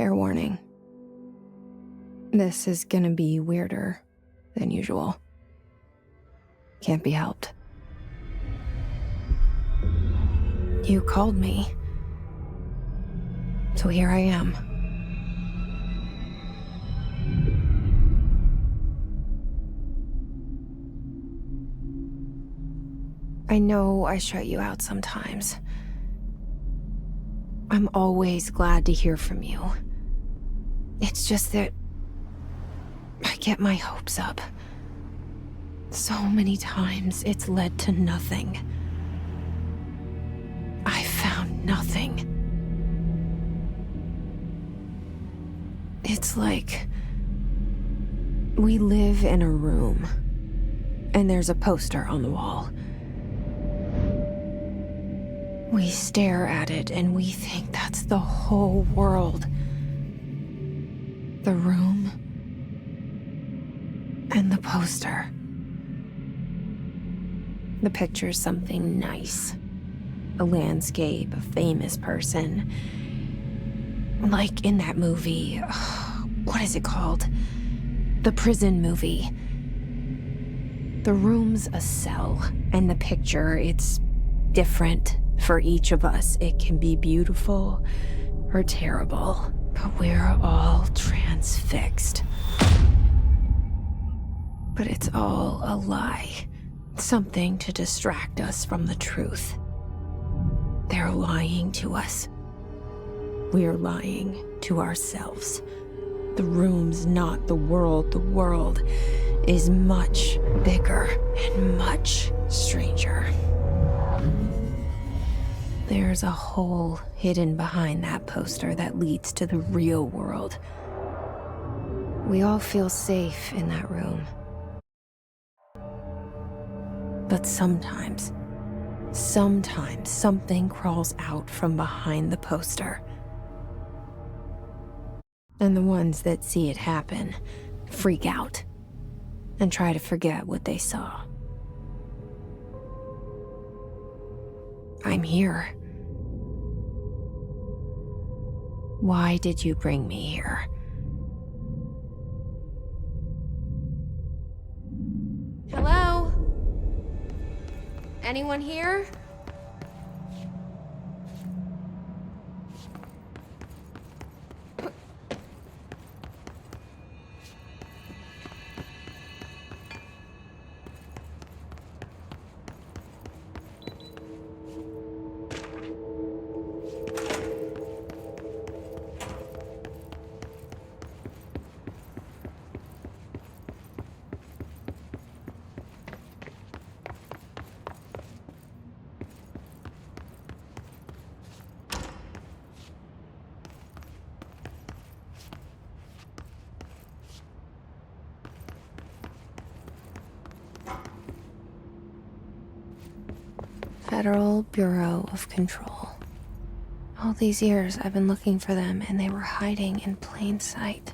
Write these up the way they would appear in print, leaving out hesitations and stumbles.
Fair warning. This is gonna be weirder than usual. Can't be helped. You called me. So here I am. I know I shut you out sometimes. I'm always glad to hear from you. It's just that I get my hopes up. So many times it's led to nothing. I found nothing. It's like we live in a room, and there's a poster on the wall. We stare at it and we think that's the whole world. The room and the poster. The picture's something nice. A landscape, a famous person. Like in that movie, what is it called? The prison movie. The room's a cell, and the picture, it's different for each of us. It can be beautiful or terrible, but we're all transfixed. But it's all a lie. Something to distract us from the truth. They're lying to us. We're lying to ourselves. The room's not the world. The world is much bigger and much stranger. There's a hole hidden behind that poster that leads to the real world. We all feel safe in that room. But sometimes something crawls out from behind the poster. And the ones that see it happen freak out and try to forget what they saw. I'm here. Why did you bring me here? Hello? Anyone here? Federal Bureau of Control. All these years I've been looking for them, and they were hiding in plain sight.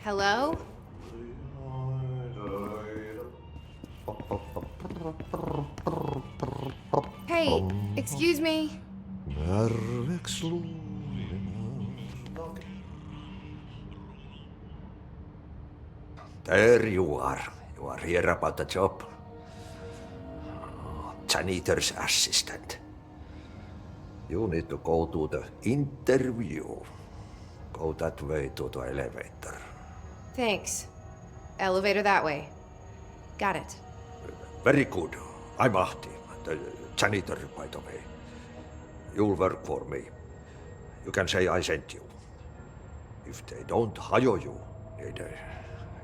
Hello? Hey, excuse me. There you are. You are here about the job. Janitor's assistant. You need to go to the interview. Go that way to the elevator. Thanks. Elevator that way. Got it. Very good. I'm Ahti, the janitor, by the way. You'll work for me. You can say I sent you. If they don't hire you, niin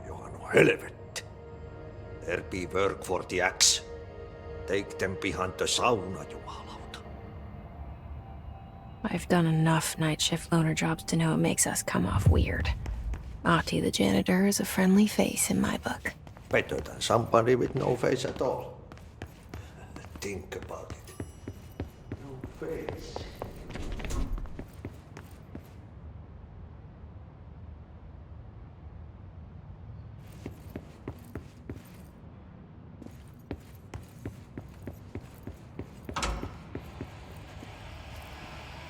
johan on helvet. There be work for the axe. Take them behind the sauna, jumalauta. I've done enough night shift loner jobs to know it makes us come off weird. Ahti the janitor is a friendly face in my book. Better than somebody with no face at all. Think about it. No face.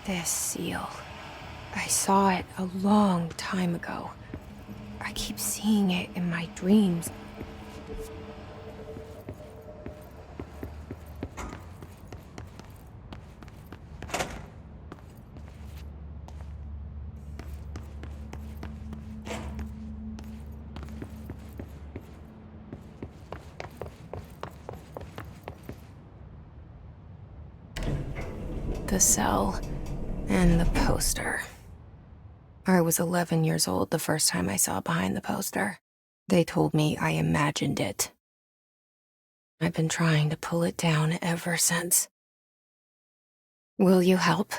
This seal. I saw it a long time ago. I keep seeing it in my dreams. The cell. And the poster. I was 11 years old the first time I saw behind the poster. They told me I imagined it. I've been trying to pull it down ever since. Will you help?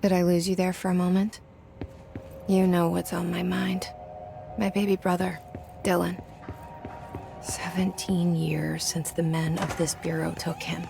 Did I lose you there for a moment? You know what's on my mind. My baby brother, Dylan. 17 years since the men of this bureau took him.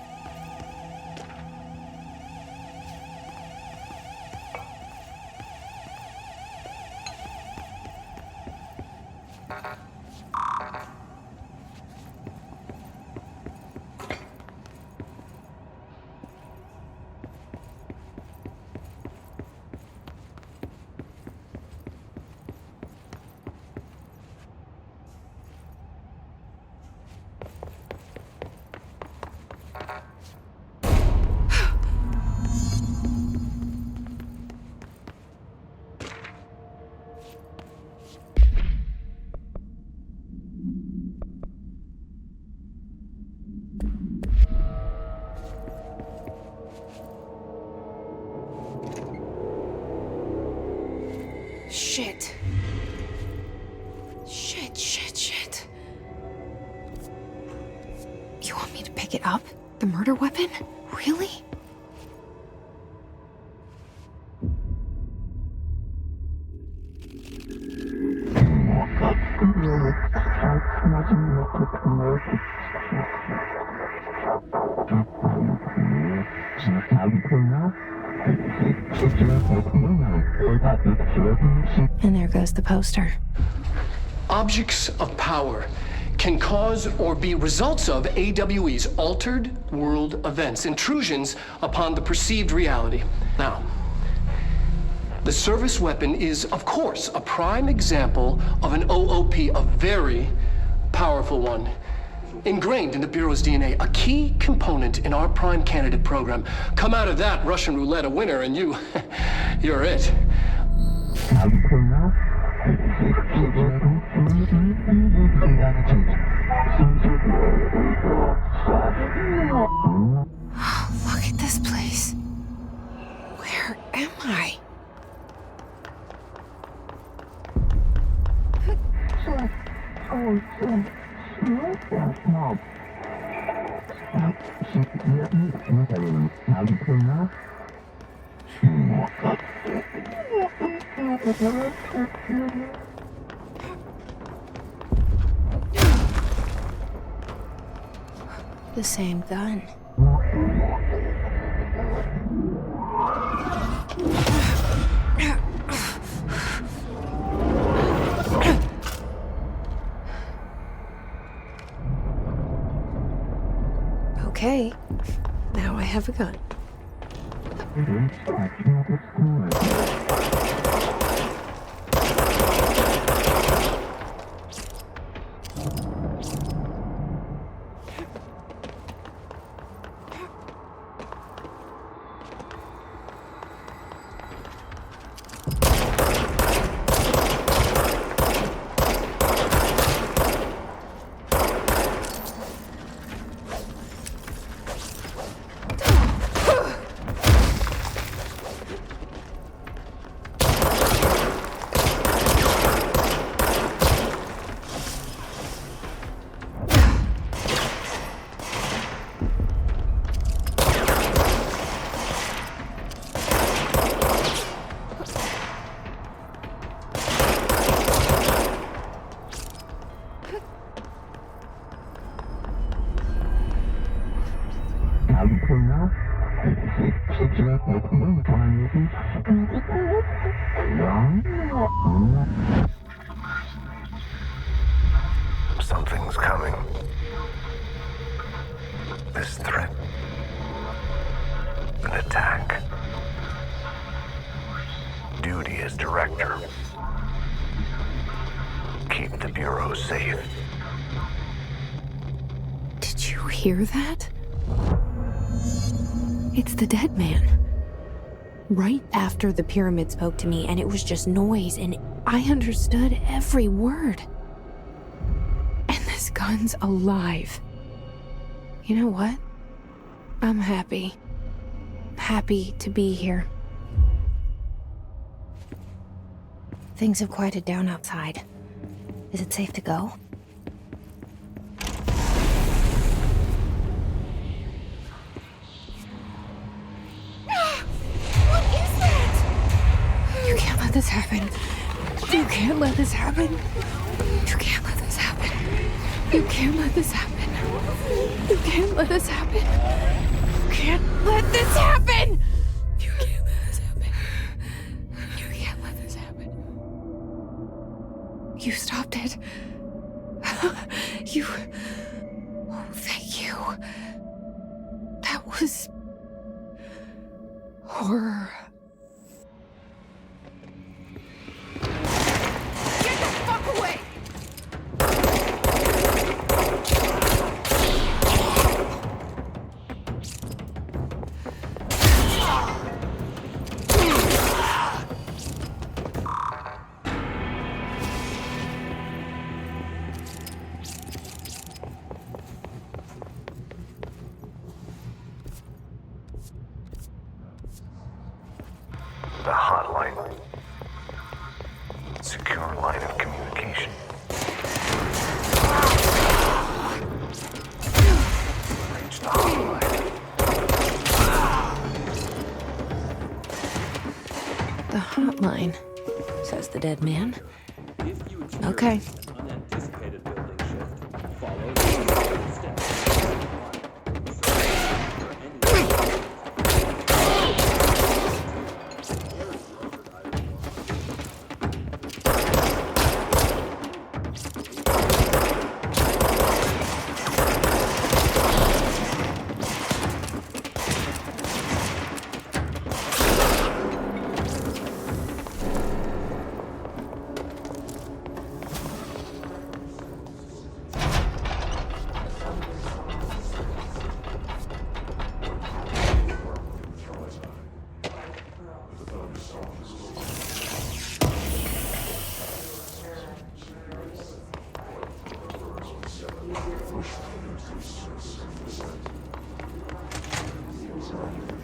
Shit. Shit. You want me to pick it up? The murder weapon? Really? And there goes the poster. Objects of power can cause or be results of AWE's altered world events, intrusions upon the perceived reality. Now, the service weapon is, of course, a prime example of an OOP, a very powerful one. Ingrained in the Bureau's DNA, a key component in our prime candidate program. Come out of that Russian roulette a winner and you're it. Look at this place. Where am I? The same gun. Okay, now I have a gun. Something's coming. This threat. An attack. Duty as director. Keep the Bureau safe. Did you hear that? It's the dead man. Right after the pyramid spoke to me, and it was just noise, and I understood every word. And this gun's alive. You know what? I'm happy. Happy to be here. Things have quieted down outside. Is it safe to go? You can't let this happen. You can't let this happen. You can't let this happen. You can't let this happen. You can't let this happen. You can't let this happen. You can't let this happen. You can't let this happen. You stopped it. You... Oh, thank you. That was... horror. The hotline. Secure line of communication. Reach the hotline. The hotline, says the dead man. Okay. Unanticipated building shift. Follow the steps.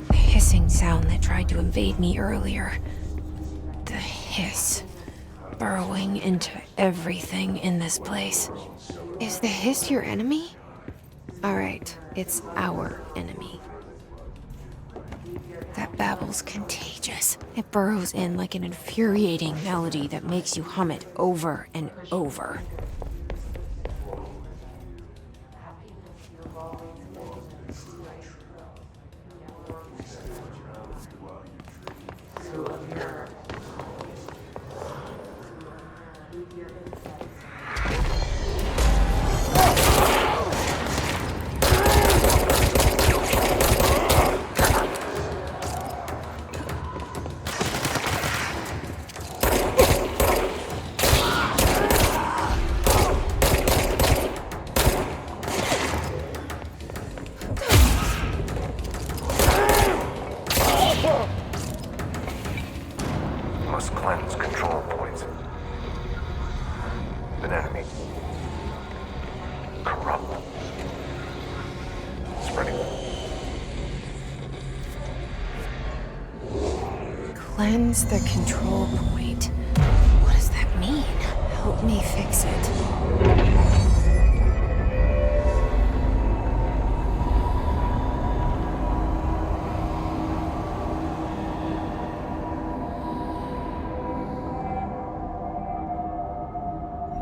The hissing sound that tried to invade me earlier. The hiss. Burrowing into everything in this place. Is the hiss your enemy? Alright, it's our enemy. That babble's contagious. It burrows in like an infuriating melody that makes you hum it over and over. corrupt. Spreading. Cleanse the control point. What does that mean? Help me fix it.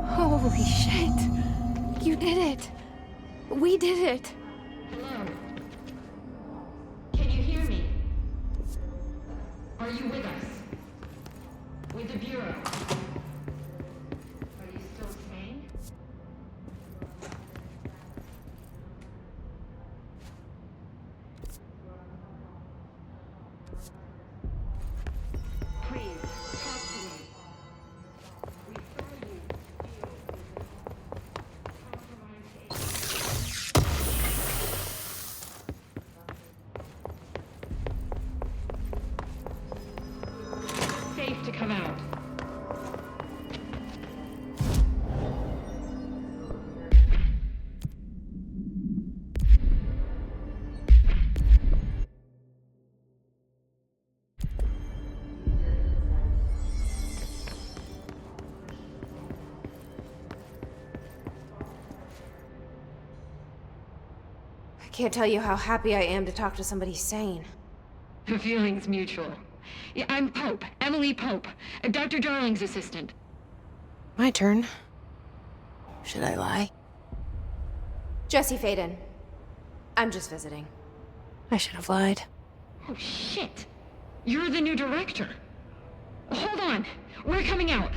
Holy shit. You did it. We did it. Hello? Can you hear me? Are you with us? With the Bureau? Are you still sane? Please, talk to me. We saw you safe to come out. I can't tell you how happy I am to talk to somebody sane. The feeling's mutual. Yeah, I'm Pope, Emily Pope, Dr. Darling's assistant. My turn. Should I lie? Jesse Faden. I'm just visiting. I should have lied. Oh, shit. You're the new director. Hold on. We're coming out.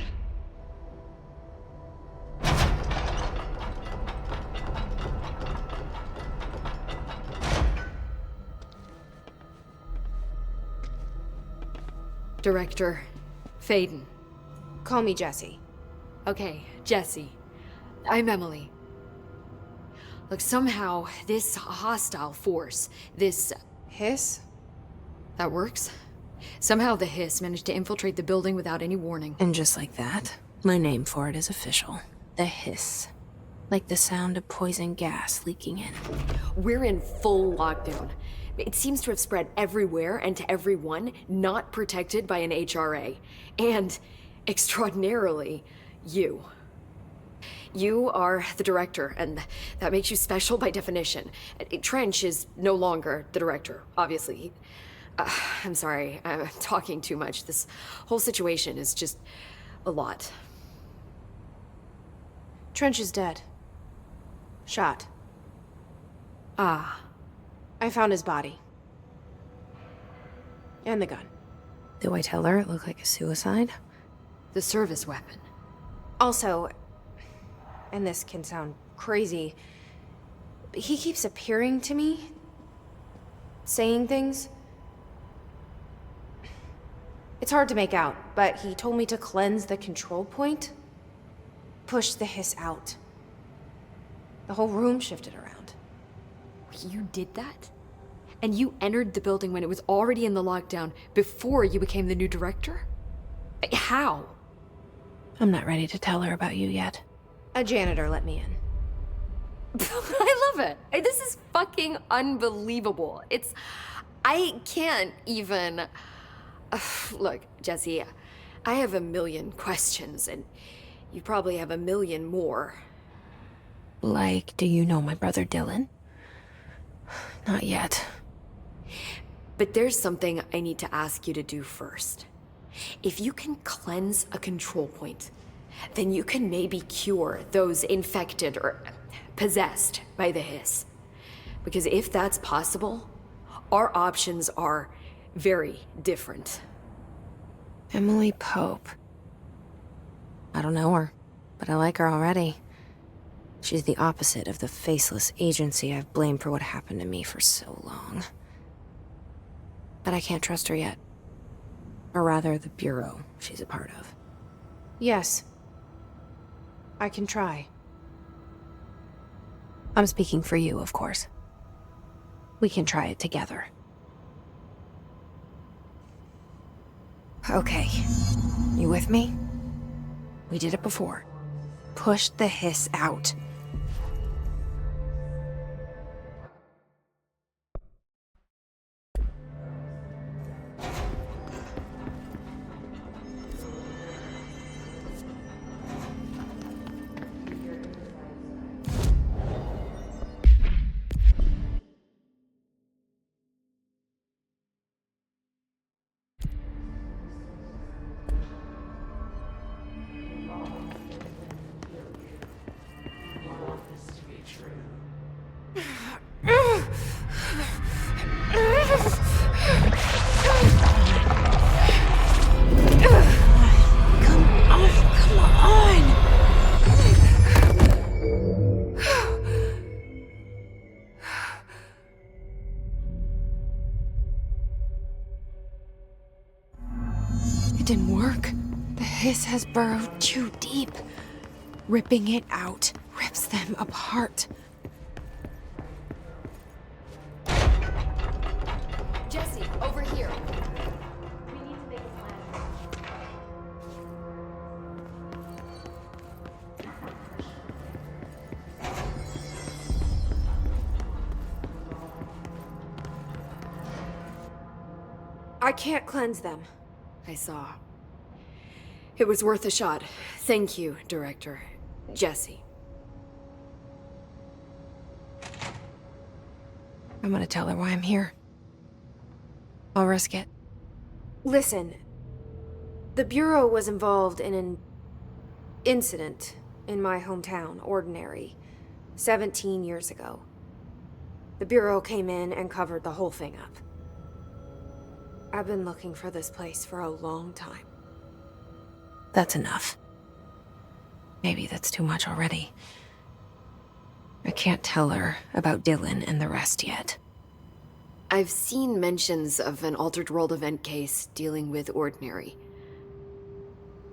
Director Faden. Call me Jesse. Okay, Jesse. I'm Emily. Look, somehow this hostile force, this... Hiss? that works? Somehow the Hiss managed to infiltrate the building without any warning. And just like that, my name for it is official. The Hiss. Like the sound of poison gas leaking in. We're in full lockdown. It seems to have spread everywhere and to everyone not protected by an HRA. And, extraordinarily, you. You are the director, and that makes you special by definition. Trench is no longer the director, obviously. I'm sorry, I'm talking too much. This whole situation is just a lot. Trench is dead. Shot. Ah. I found his body. And the gun. Do I tell her it looked like a suicide? The service weapon. Also, and this can sound crazy, but he keeps appearing to me, saying things. It's hard to make out, but he told me to cleanse the control point, push the Hiss out. The whole room shifted around. You did that? And you entered the building when it was already in the lockdown before you became the new director? How? I'm not ready to tell her about you yet. A janitor let me in. I love it. This is fucking unbelievable. I can't even... Look, Jesse, I have a million questions, and you probably have a million more. Like, do you know my brother Dylan? Not yet. But there's something I need to ask you to do first. If you can cleanse a control point, then you can maybe cure those infected or possessed by the Hiss. Because if that's possible, our options are very different. Emily Pope. I don't know her, but I like her already. She's the opposite of the faceless agency I've blamed for what happened to me for so long. But I can't trust her yet. Or rather, the Bureau she's a part of. Yes. I can try. I'm speaking for you, of course. We can try it together. Okay. You with me? We did it before. Push the Hiss out. didn't work. The hiss has burrowed too deep. Ripping it out rips them apart. Jesse, over here. We need to make a plan. I can't cleanse them. I saw. It was worth a shot. Thank you, Director. Jesse. I'm gonna tell her why I'm here. I'll risk it. Listen, the Bureau was involved in an incident in my hometown, Ordinary, 17 years ago. The Bureau came in and covered the whole thing up. I've been looking for this place for a long time. That's enough. Maybe that's too much already. I can't tell her about Dylan and the rest yet. I've seen mentions of an Altered World event case dealing with Ordinary.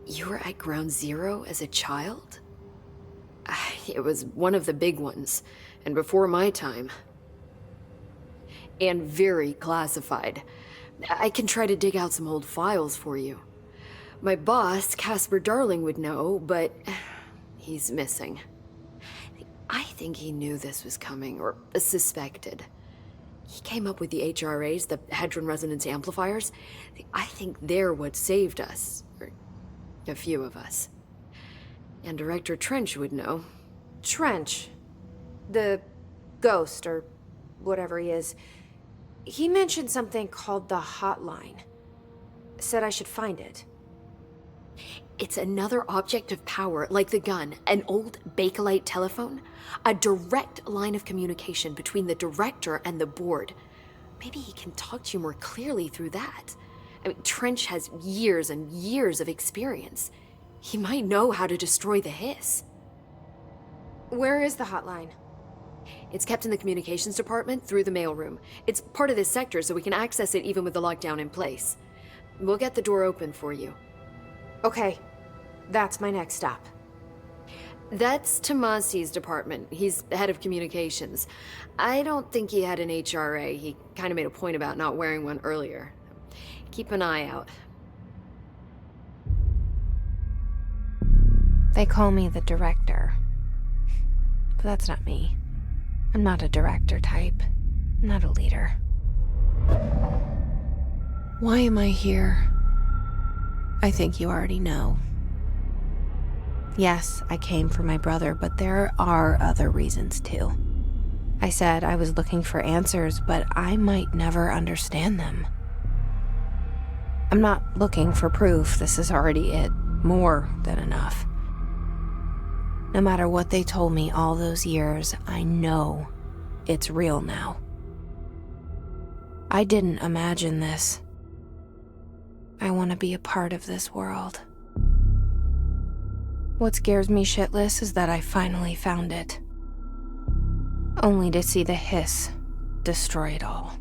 You were at Ground Zero as a child? It was one of the big ones, and before my time. And very classified. I can try to dig out some old files for you. My boss, Casper Darling, would know, but he's missing. I think he knew this was coming, or suspected. He came up with the HRAs, the Hadron Resonance Amplifiers. I think they're what saved us, or a few of us. And Director Trench would know. Trench. The ghost, or whatever he is. He mentioned something called the Hotline. Said I should find it. It's another object of power, like the gun, an old Bakelite telephone, a direct line of communication between the director and the board. Maybe he can talk to you more clearly through that. I mean, Trench has years and years of experience. He might know how to destroy the hiss. Where is the hotline? It's kept in the communications department through the mailroom. It's part of this sector, so we can access it even with the lockdown in place. We'll get the door open for you. Okay, that's my next stop. That's Tomasi's department. He's head of communications. I don't think he had an HRA. He kind of made a point about not wearing one earlier. Keep an eye out. They call me the director. But that's not me. I'm not a director type. I'm not a leader. Why am I here? I think you already know. Yes, I came for my brother, but there are other reasons too. I said I was looking for answers, but I might never understand them. I'm not looking for proof. This is already it. More than enough. No matter what they told me all those years, I know it's real now. I didn't imagine this. I want to be a part of this world. What scares me shitless is that I finally found it. Only to see the hiss destroy it all.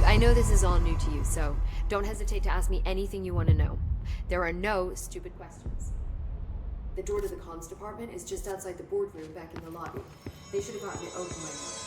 I know this is all new to you, so don't hesitate to ask me anything you want to know. There are no stupid questions. The door to the comms department is just outside the boardroom back in the lobby. They should have gotten it open by now.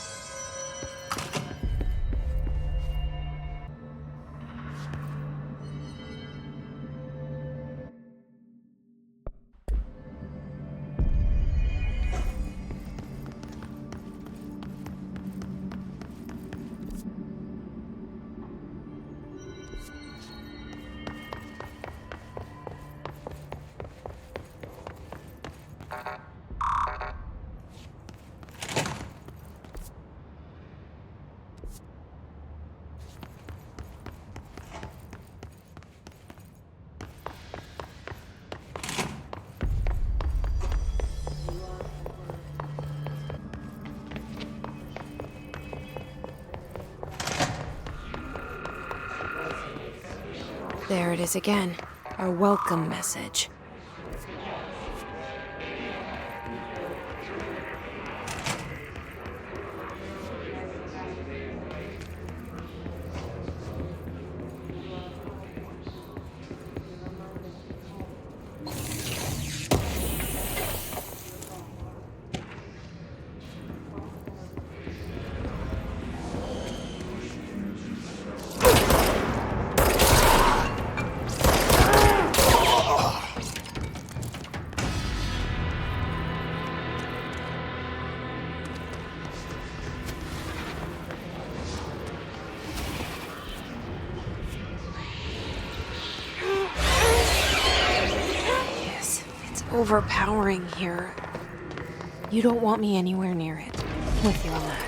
There it is again. Our welcome message. Overpowering here. You don't want me anywhere near it. With you on that.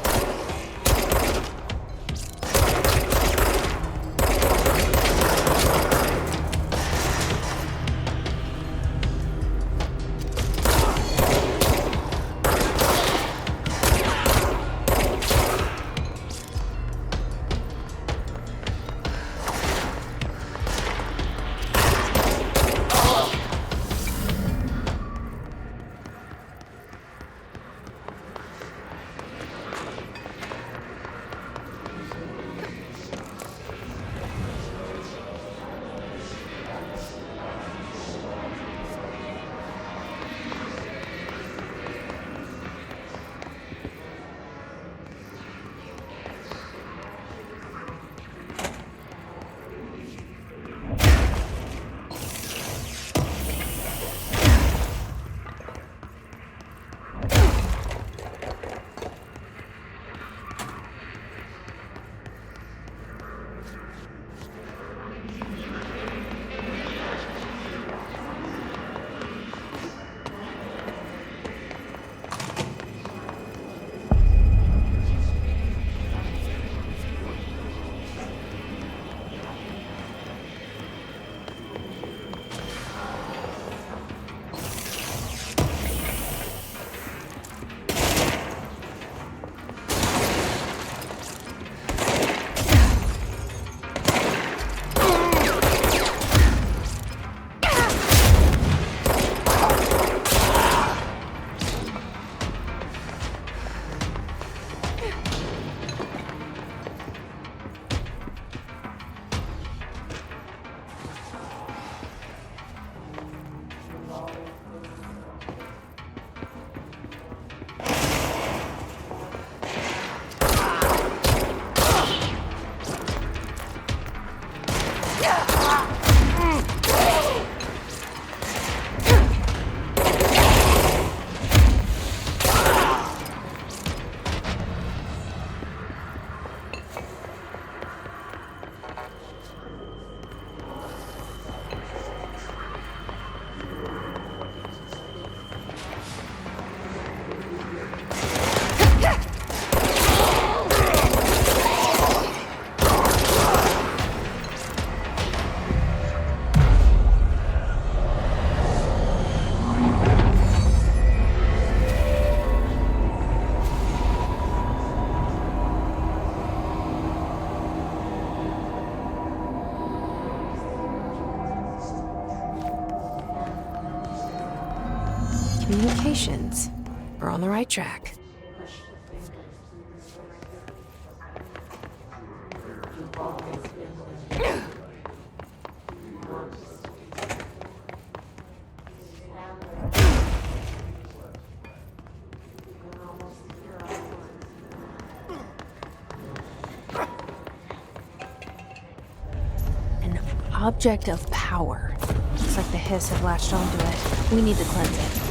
Communications. We're on the right track. An object of power. Looks like the Hiss have latched onto it. We need to cleanse it.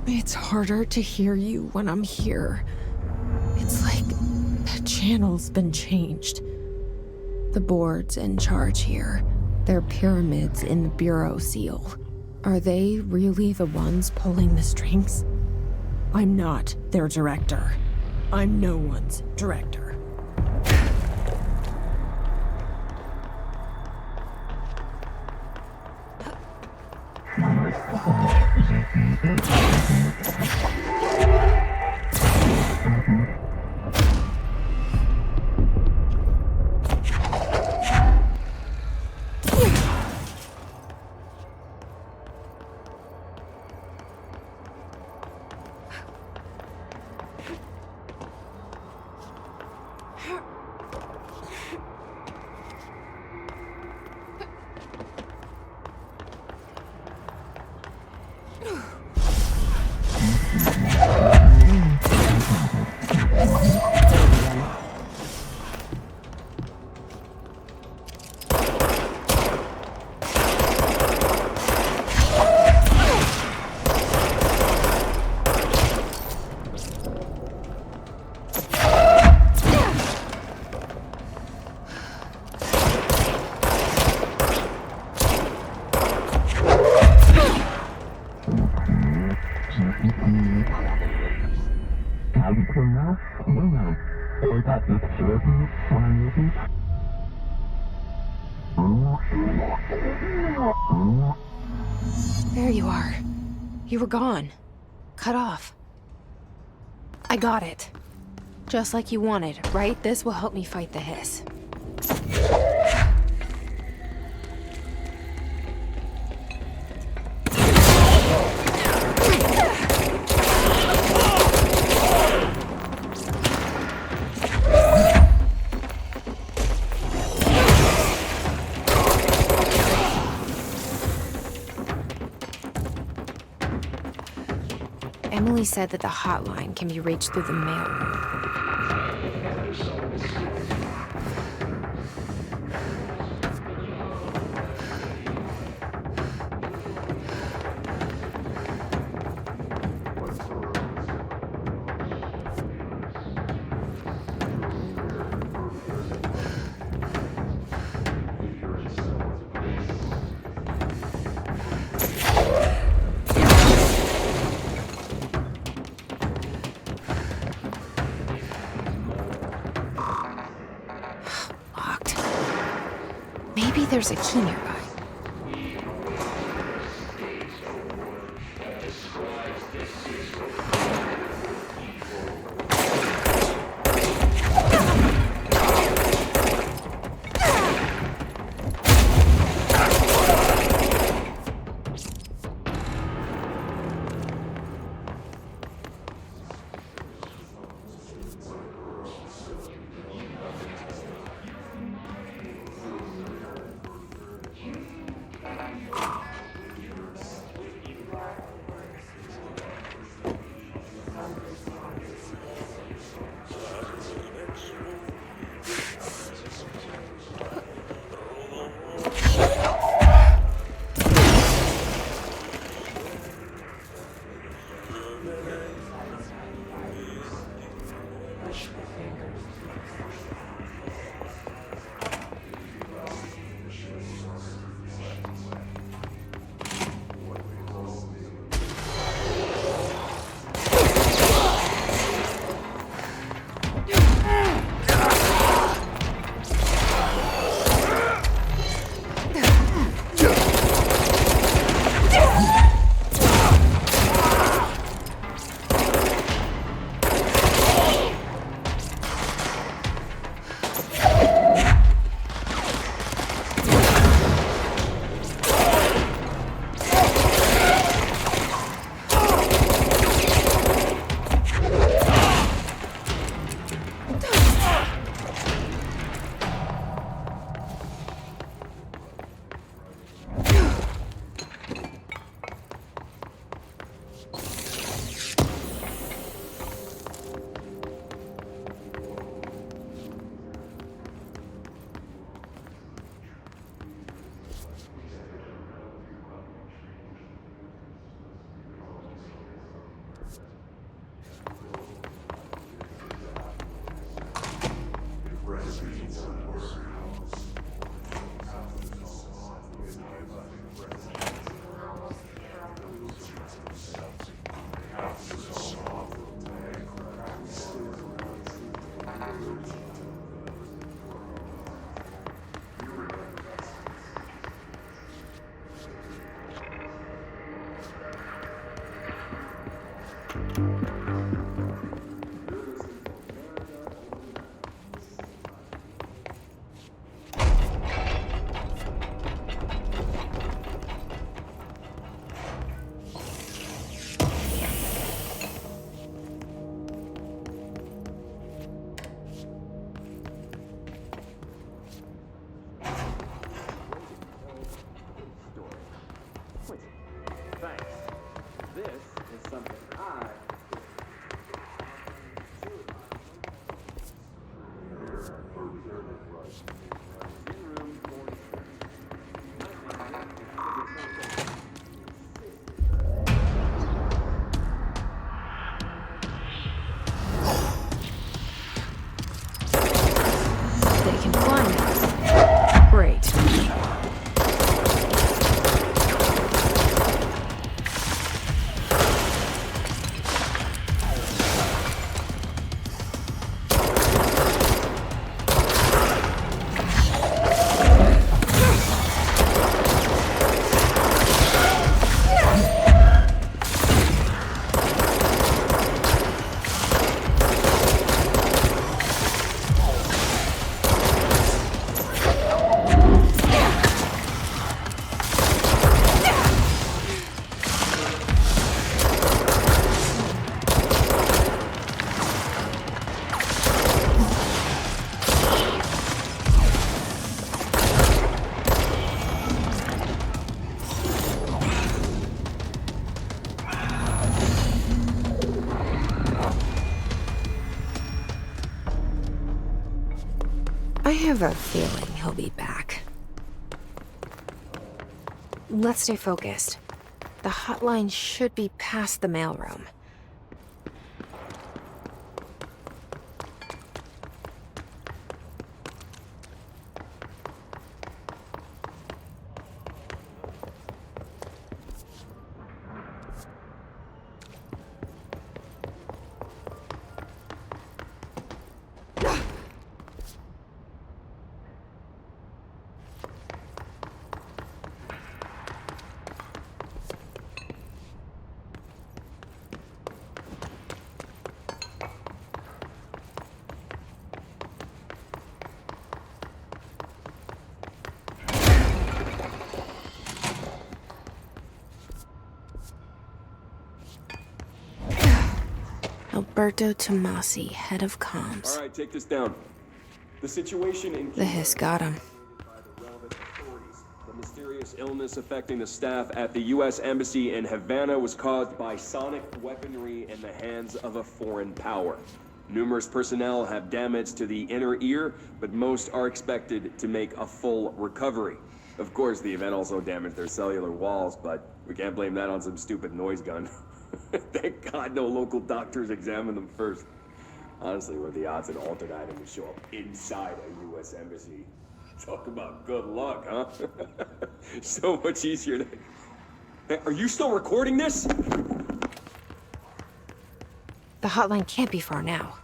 It's harder to hear you when I'm here. It's like the channel's been changed. The board's in charge here. They're pyramids in the Bureau seal. Are they really the ones pulling the strings? I'm not their director. I'm no one's director. There you are. You were gone. Cut off. I got it. Just like you wanted, right? This will help me fight the hiss. Emily said that the hotline can be reached through the mailroom. Maybe there's a key nearby. have a feeling he'll be back. Let's stay focused. The hotline should be past the mailroom. Alberto Tomasi, head of comms. All right, take this down. The situation in The hiss got him. by the relevant authorities. The mysterious illness affecting the staff at the U.S. Embassy in Havana was caused by sonic weaponry in the hands of a foreign power. Numerous personnel have damage to the inner ear, but most are expected to make a full recovery. Of course, the event also damaged their cellular walls, but we can't blame that on some stupid noise gun. Thank God no local doctors examined them first. Honestly, what are the odds an altered item would show up inside a U.S. embassy? Talk about good luck, huh? So much easier to... Hey, are you still recording this? The hotline can't be far now.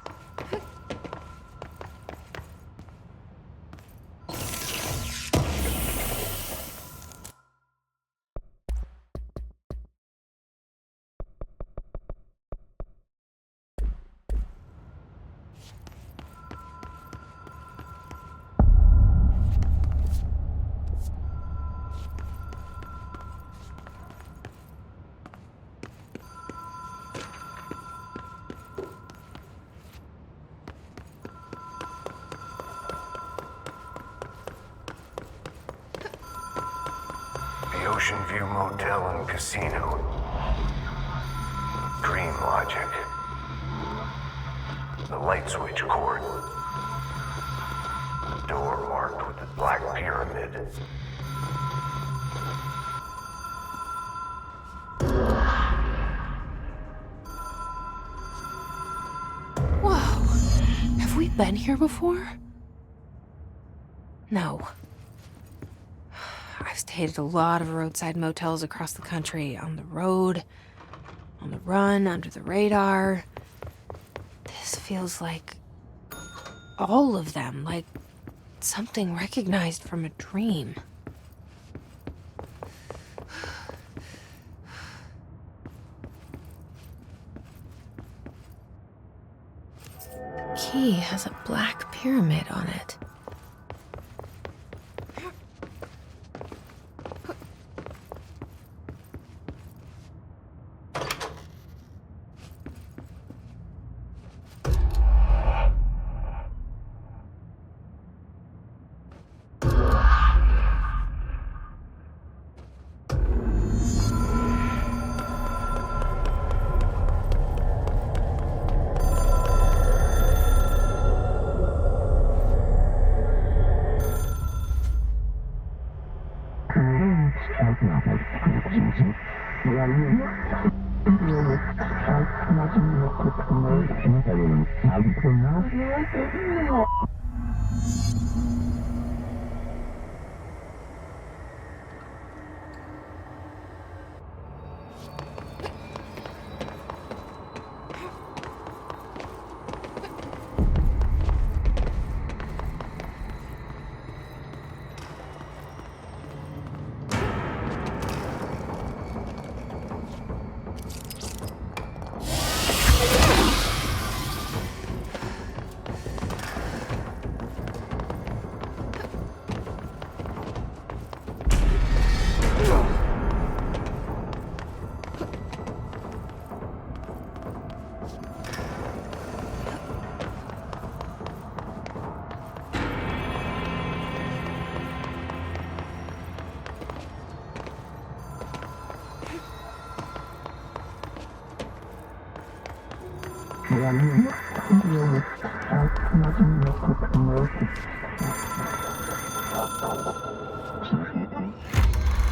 The Ocean View Motel and Casino. Dream Logic. The light switch cord. Door marked with the Black Pyramid. Whoa! Have we been here before? No. I've stayed at a lot of roadside motels across the country, on the road, on the run, under the radar. This feels like all of them, like something recognized from a dream. The key has a black pyramid on it.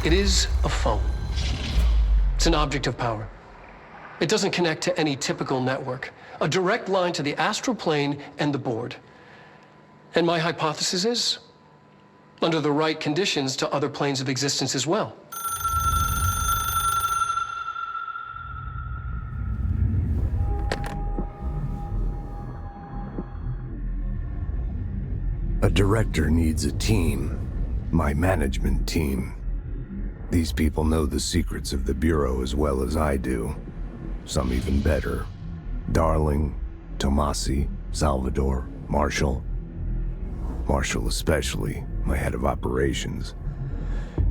It is a phone. It's an object of power. It doesn't connect to any typical network. A direct line to the astral plane and the board. And my hypothesis is, under the right conditions, to other planes of existence as well. A director needs a team. My management team. These people know the secrets of the Bureau as well as I do. Some even better. Darling, Tomasi, Salvador, Marshall. Marshall especially, my head of operations.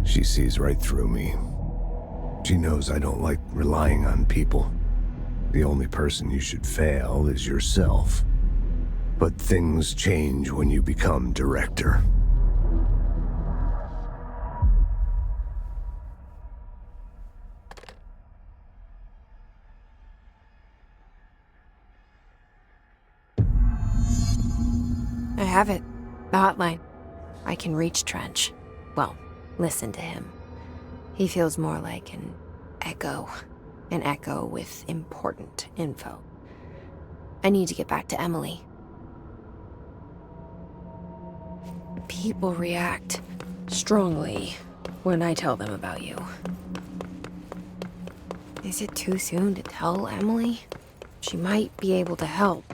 She sees right through me. She knows I don't like relying on people. The only person you should fail is yourself. But things change when you become director. I have it. The hotline. I can reach Trench. Well, listen to him. He feels more like an echo. An echo with important info. I need to get back to Emily. People react strongly when I tell them about you. Is it too soon to tell Emily? She might be able to help.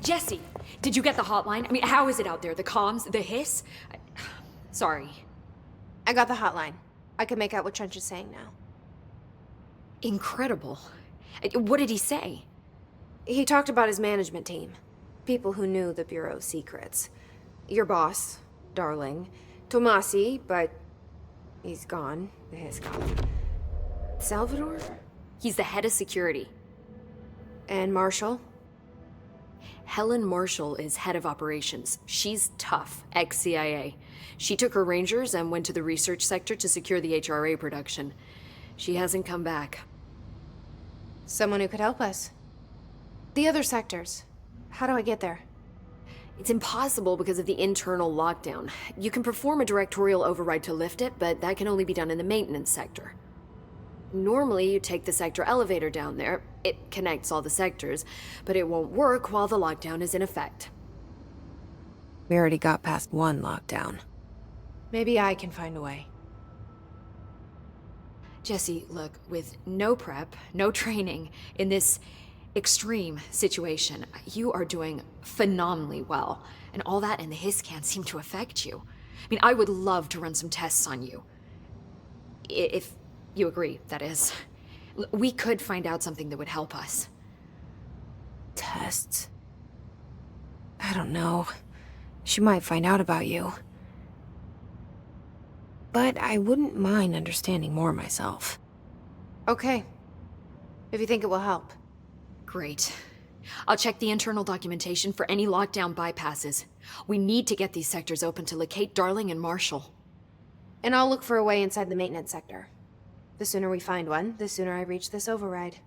Jesse, did you get the hotline? I mean, how is it out there? The comms? The hiss? Sorry. I got the hotline. I can make out what Trench is saying now. Incredible. What did he say? He talked about his management team. People who knew the Bureau's secrets. Your boss, Darling. Tomasi, but he's gone. The hiss gone. Salvador? He's the head of security. And Marshall? Helen Marshall is head of operations. She's tough, ex-CIA. She took her Rangers and went to the research sector to secure the HRA production. She hasn't come back. Someone who could help us. The other sectors. How do I get there? It's impossible because of the internal lockdown. You can perform a directorial override to lift it, but that can only be done in the maintenance sector. Normally, you take the sector elevator down there. It connects all the sectors, but it won't work while the lockdown is in effect. We already got past one lockdown. Maybe I can find a way. Jesse, look, with no prep, no training, in this extreme situation, you are doing phenomenally well. And all that and the hiss can't seem to affect you. I mean, I would love to run some tests on you. If you agree, that is. We could find out something that would help us. Tests? I don't know. She might find out about you. But I wouldn't mind understanding more myself. Okay. If you think it will help. Great. I'll check the internal documentation for any lockdown bypasses. We need to get these sectors open to locate Darling and Marshall. And I'll look for a way inside the maintenance sector. The sooner we find one, the sooner I reach this override.